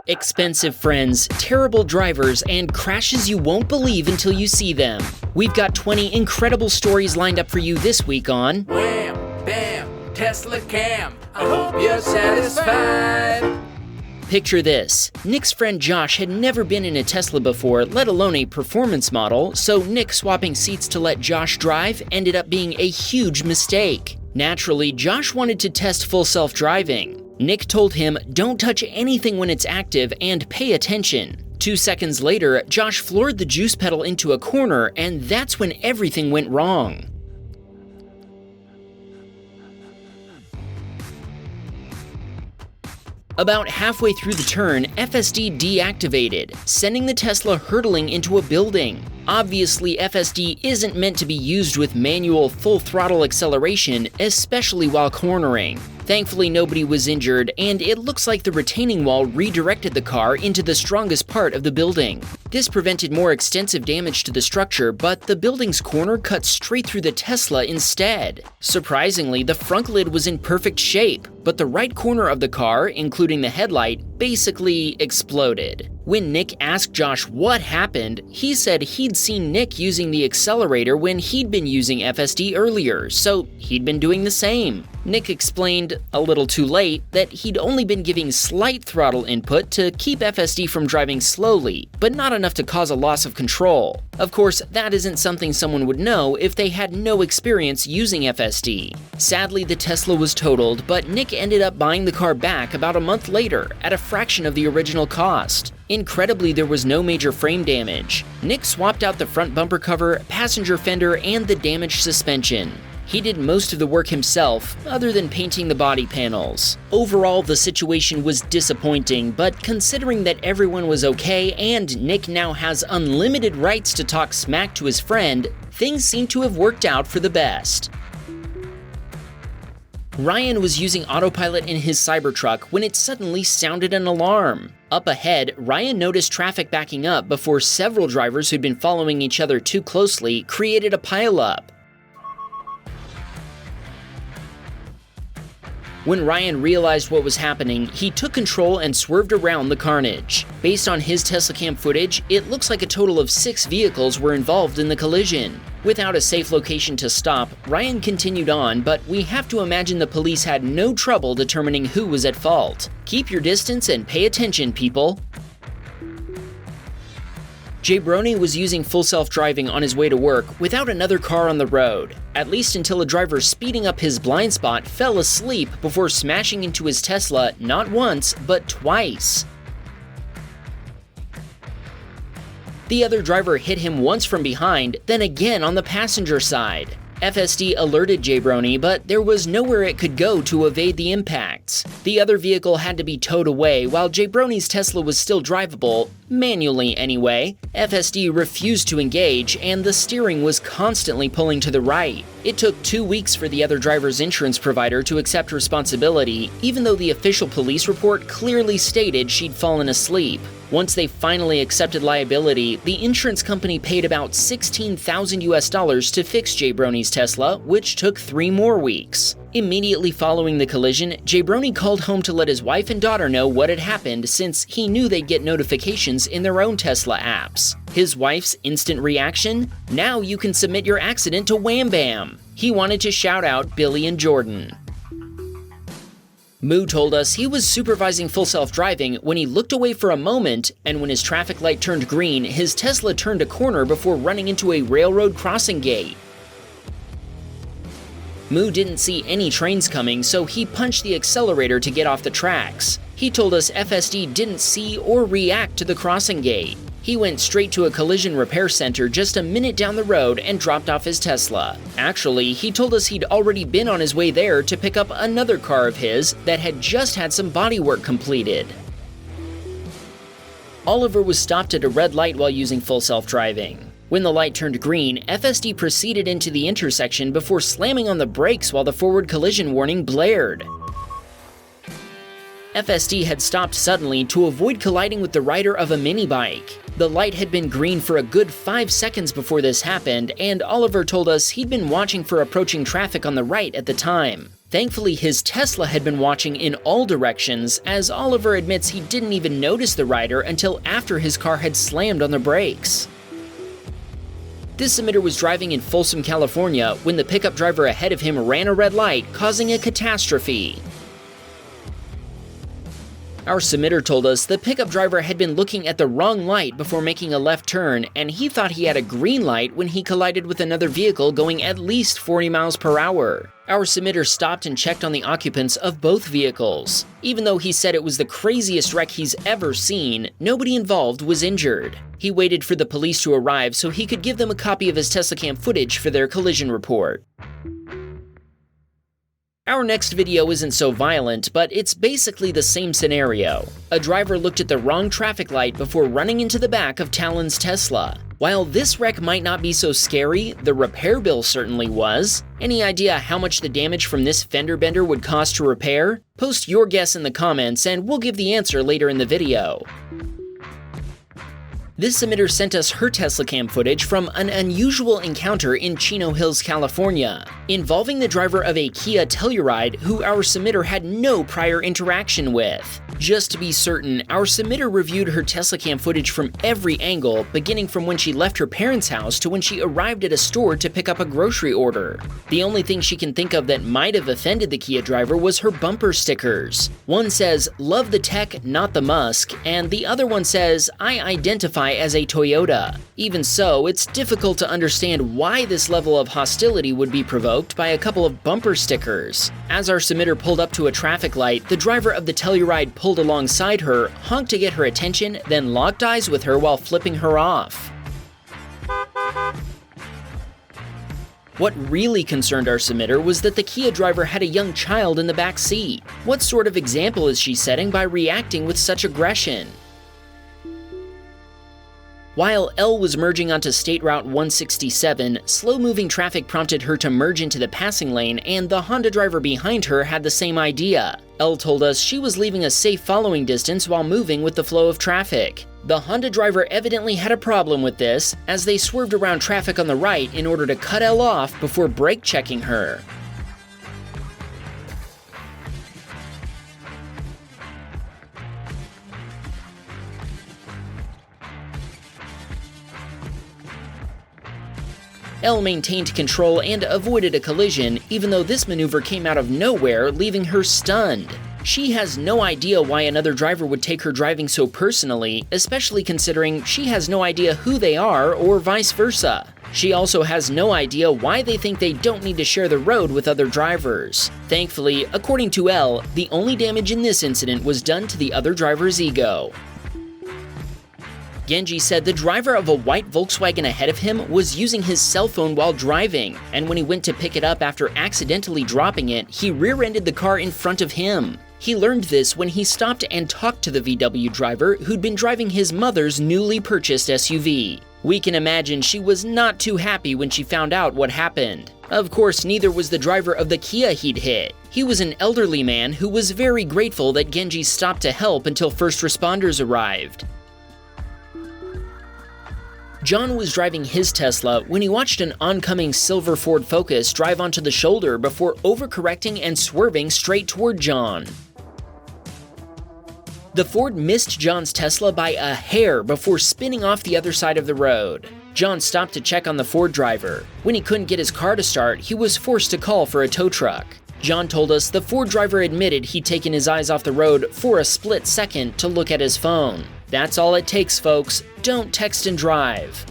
Expensive friends, terrible drivers, and crashes you won't believe until you see them. We've got 20 incredible stories lined up for you this week on Wham, Bam, Teslacam. I hope you're satisfied. Picture this. Nick's friend Josh had never been in a Tesla before, let alone a performance model, so Nick swapping seats to let Josh drive ended up being a huge mistake. Naturally, Josh wanted to test full self-driving. Nick told him, "Don't touch anything when it's active and pay attention." 2 seconds later, Josh floored the juice pedal into a corner, and that's when everything went wrong. About halfway through the turn, FSD deactivated, sending the Tesla hurtling into a building. Obviously, FSD isn't meant to be used with manual full throttle acceleration, especially while cornering. Thankfully, nobody was injured, and it looks like the retaining wall redirected the car into the strongest part of the building. This prevented more extensive damage to the structure, but the building's corner cut straight through the Tesla instead. Surprisingly, the front lid was in perfect shape, but the right corner of the car, including the headlight, basically exploded. When Nick asked Josh what happened, he said he'd seen Nick using the accelerator when he'd been using FSD earlier, so he'd been doing the same. Nick explained, a little too late, that he'd only been giving slight throttle input to keep FSD from driving slowly, but not enough to cause a loss of control. Of course, that isn't something someone would know if they had no experience using FSD. Sadly, the Tesla was totaled, but Nick ended up buying the car back about a month later at a fraction of the original cost. Incredibly, there was no major frame damage. Nick swapped out the front bumper cover, passenger fender, and the damaged suspension. He did most of the work himself, other than painting the body panels. Overall, the situation was disappointing, but considering that everyone was okay and Nick now has unlimited rights to talk smack to his friend, things seem to have worked out for the best. Ryan was using autopilot in his Cybertruck when it suddenly sounded an alarm. Up ahead, Ryan noticed traffic backing up before several drivers who'd been following each other too closely created a pileup. When Ryan realized what was happening, he took control and swerved around the carnage. Based on his Teslacam footage, it looks like a total of 6 vehicles were involved in the collision. Without a safe location to stop, Ryan continued on, but we have to imagine the police had no trouble determining who was at fault. Keep your distance and pay attention, people. Jabroni was using full self-driving on his way to work without another car on the road, at least until a driver speeding up his blind spot fell asleep before smashing into his Tesla not once, but twice. The other driver hit him once from behind, then again on the passenger side. FSD alerted Jabroni, but there was nowhere it could go to evade the impacts. The other vehicle had to be towed away, while Jabroni's Tesla was still drivable, manually anyway. FSD refused to engage, and the steering was constantly pulling to the right. It took 2 weeks for the other driver's insurance provider to accept responsibility, even though the official police report clearly stated she'd fallen asleep. Once they finally accepted liability, the insurance company paid about $16,000 to fix Jabroni's Tesla, which took 3 more weeks. Immediately following the collision, Jabroni called home to let his wife and daughter know what had happened since he knew they'd get notifications in their own Tesla apps. His wife's instant reaction? Now you can submit your accident to Wham Bam. He wanted to shout out Billy and Jordan. Moo told us he was supervising full self-driving when he looked away for a moment, and when his traffic light turned green, his Tesla turned a corner before running into a railroad crossing gate. Moo didn't see any trains coming, so he punched the accelerator to get off the tracks. He told us FSD didn't see or react to the crossing gate. He went straight to a collision repair center just a minute down the road and dropped off his Tesla. Actually, he told us he'd already been on his way there to pick up another car of his that had just had some bodywork completed. Oliver was stopped at a red light while using full self-driving. When the light turned green, FSD proceeded into the intersection before slamming on the brakes while the forward collision warning blared. FSD had stopped suddenly to avoid colliding with the rider of a mini bike. The light had been green for a good 5 seconds before this happened, and Oliver told us he'd been watching for approaching traffic on the right at the time. Thankfully, his Tesla had been watching in all directions, as Oliver admits he didn't even notice the rider until after his car had slammed on the brakes. This submitter was driving in Folsom, California, when the pickup driver ahead of him ran a red light, causing a catastrophe. Our submitter told us the pickup driver had been looking at the wrong light before making a left turn, and he thought he had a green light when he collided with another vehicle going at least 40 miles per hour. Our submitter stopped and checked on the occupants of both vehicles. Even though he said it was the craziest wreck he's ever seen, nobody involved was injured. He waited for the police to arrive so he could give them a copy of his Teslacam footage for their collision report. Our next video isn't so violent, but it's basically the same scenario. A driver looked at the wrong traffic light before running into the back of Talon's Tesla. While this wreck might not be so scary, the repair bill certainly was. Any idea how much the damage from this fender bender would cost to repair? Post your guess in the comments and we'll give the answer later in the video. This submitter sent us her Teslacam footage from an unusual encounter in Chino Hills, California, involving the driver of a Kia Telluride who our submitter had no prior interaction with. Just to be certain, our submitter reviewed her Teslacam footage from every angle, beginning from when she left her parents' house to when she arrived at a store to pick up a grocery order. The only thing she can think of that might have offended the Kia driver was her bumper stickers. One says, "Love the tech, not the Musk," and the other one says, "I identify as a Toyota." Even so, it's difficult to understand why this level of hostility would be provoked by a couple of bumper stickers. As our submitter pulled up to a traffic light, the driver of the Telluride pulled alongside her, honked to get her attention, then locked eyes with her while flipping her off. What really concerned our submitter was that the Kia driver had a young child in the back seat. What sort of example is she setting by reacting with such aggression? While Elle was merging onto State Route 167, slow-moving traffic prompted her to merge into the passing lane, and the Honda driver behind her had the same idea. Elle told us she was leaving a safe following distance while moving with the flow of traffic. The Honda driver evidently had a problem with this, as they swerved around traffic on the right in order to cut Elle off before brake-checking her. Elle maintained control and avoided a collision, even though this maneuver came out of nowhere, leaving her stunned. She has no idea why another driver would take her driving so personally, especially considering she has no idea who they are or vice versa. She also has no idea why they think they don't need to share the road with other drivers. Thankfully, according to Elle, the only damage in this incident was done to the other driver's ego. Genji said the driver of a white Volkswagen ahead of him was using his cell phone while driving, and when he went to pick it up after accidentally dropping it, he rear-ended the car in front of him. He learned this when he stopped and talked to the VW driver who'd been driving his mother's newly purchased SUV. We can imagine she was not too happy when she found out what happened. Of course, neither was the driver of the Kia he'd hit. He was an elderly man who was very grateful that Genji stopped to help until first responders arrived. John was driving his Tesla when he watched an oncoming silver Ford Focus drive onto the shoulder before overcorrecting and swerving straight toward John. The Ford missed John's Tesla by a hair before spinning off the other side of the road. John stopped to check on the Ford driver. When he couldn't get his car to start, he was forced to call for a tow truck. John told us the Ford driver admitted he'd taken his eyes off the road for a split second to look at his phone. That's all it takes, folks. Don't text and drive.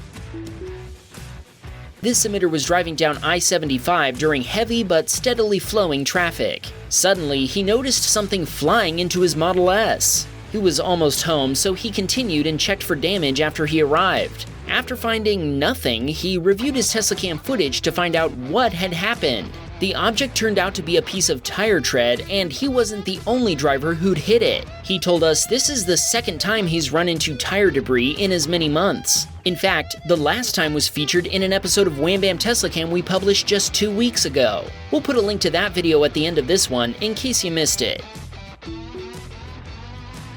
This submitter was driving down I-75 during heavy but steadily flowing traffic. Suddenly, he noticed something flying into his Model S. He was almost home, so he continued and checked for damage after he arrived. After finding nothing, he reviewed his Teslacam footage to find out what had happened. The object turned out to be a piece of tire tread, and he wasn't the only driver who'd hit it. He told us this is the second time he's run into tire debris in as many months. In fact, the last time was featured in an episode of Wham Bam Teslacam we published just 2 weeks ago. We'll put a link to that video at the end of this one in case you missed it.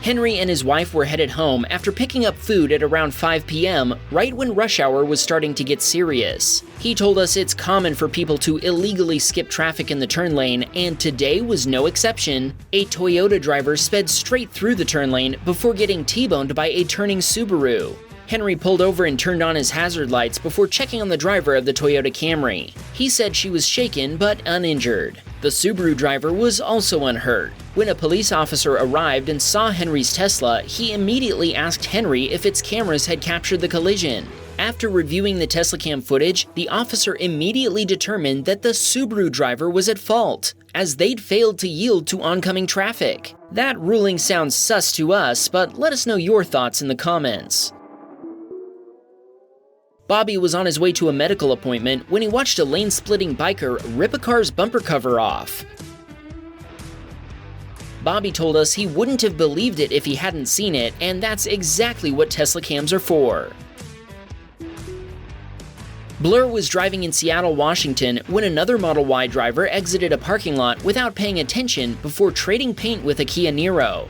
Henry and his wife were headed home after picking up food at around 5 p.m., right when rush hour was starting to get serious. He told us it's common for people to illegally skip traffic in the turn lane, and today was no exception. A Toyota driver sped straight through the turn lane before getting T-boned by a turning Subaru. Henry pulled over and turned on his hazard lights before checking on the driver of the Toyota Camry. He said she was shaken but uninjured. The Subaru driver was also unhurt. When a police officer arrived and saw Henry's Tesla, he immediately asked Henry if its cameras had captured the collision. After reviewing the Teslacam footage, the officer immediately determined that the Subaru driver was at fault, as they'd failed to yield to oncoming traffic. That ruling sounds sus to us, but let us know your thoughts in the comments. Bobby was on his way to a medical appointment when he watched a lane-splitting biker rip a car's bumper cover off. Bobby told us he wouldn't have believed it if he hadn't seen it, and that's exactly what Tesla cams are for. Blur was driving in Seattle, Washington when another Model Y driver exited a parking lot without paying attention before trading paint with a Kia Niro.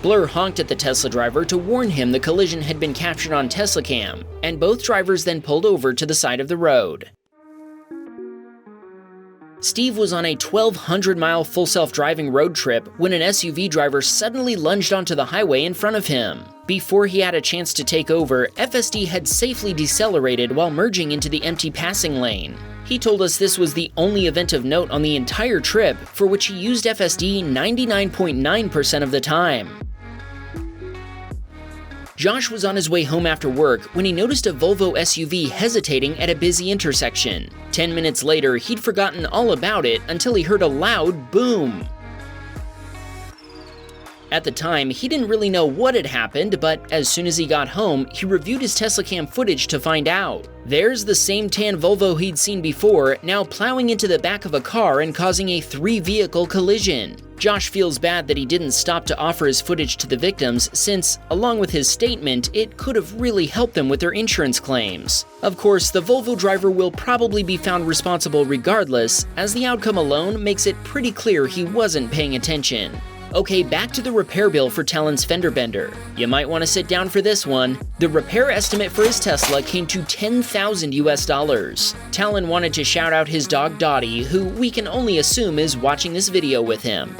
Blur honked at the Tesla driver to warn him the collision had been captured on Teslacam, and both drivers then pulled over to the side of the road. Steve was on a 1,200-mile full self-driving road trip when an SUV driver suddenly lunged onto the highway in front of him. Before he had a chance to take over, FSD had safely decelerated while merging into the empty passing lane. He told us this was the only event of note on the entire trip, for which he used FSD 99.9% of the time. Josh was on his way home after work when he noticed a Volvo SUV hesitating at a busy intersection. 10 minutes later, he'd forgotten all about it until he heard a loud boom. At the time, he didn't really know what had happened, but as soon as he got home, he reviewed his Teslacam footage to find out. There's the same tan Volvo he'd seen before, now plowing into the back of a car and causing a 3-vehicle collision. Josh feels bad that he didn't stop to offer his footage to the victims since, along with his statement, it could have really helped them with their insurance claims. Of course, the Volvo driver will probably be found responsible regardless, as the outcome alone makes it pretty clear he wasn't paying attention. Okay, back to the repair bill for Talon's fender bender. You might want to sit down for this one. The repair estimate for his Tesla came to $10,000 US. Talon wanted to shout out his dog Dottie, who we can only assume is watching this video with him.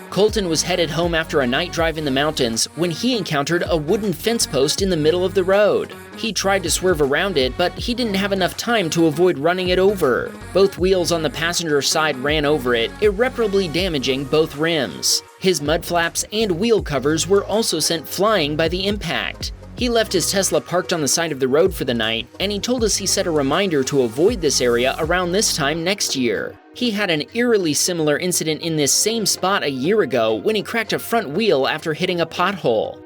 Colton was headed home after a night drive in the mountains when he encountered a wooden fence post in the middle of the road. He tried to swerve around it, but he didn't have enough time to avoid running it over. Both wheels on the passenger side ran over it, irreparably damaging both rims. His mud flaps and wheel covers were also sent flying by the impact. He left his Tesla parked on the side of the road for the night, and he told us he set a reminder to avoid this area around this time next year. He had an eerily similar incident in this same spot a year ago when he cracked a front wheel after hitting a pothole.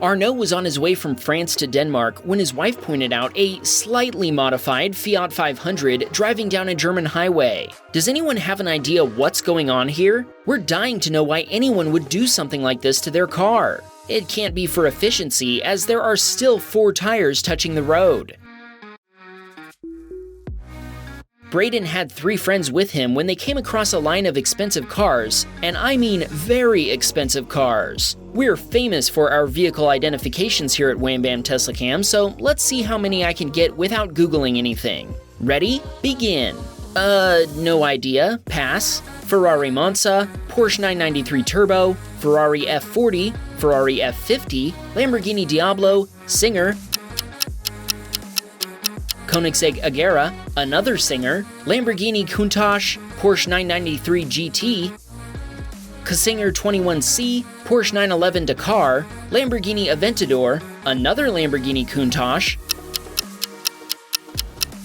Arnaud was on his way from France to Denmark when his wife pointed out a slightly modified Fiat 500 driving down a German highway. Does anyone have an idea what's going on here? We're dying to know why anyone would do something like this to their car. It can't be for efficiency, as there are still 4 tires touching the road. Braden had 3 friends with him when they came across a line of expensive cars, and I mean very expensive cars. We're famous for our vehicle identifications here at Wham Bam Teslacam, so let's see how many I can get without Googling anything. Ready? Begin. No idea. Pass. Ferrari Monza, Porsche 993 Turbo, Ferrari F40, Ferrari F50, Lamborghini Diablo, Singer, Koenigsegg Agera, another Singer, Lamborghini Countach, Porsche 993 GT, Casinger 21C, Porsche 911 Dakar, Lamborghini Aventador, another Lamborghini Countach,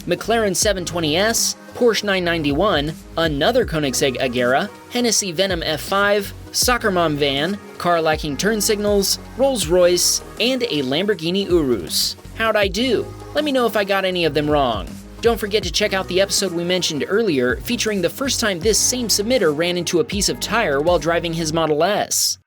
McLaren 720S, Porsche 991, another Koenigsegg Agera, Hennessy Venom F5, Soccer Mom van, car lacking turn signals, Rolls-Royce, and a Lamborghini Urus. How'd I do? Let me know if I got any of them wrong. Don't forget to check out the episode we mentioned earlier featuring the first time this same submitter ran into a piece of tire while driving his Model S.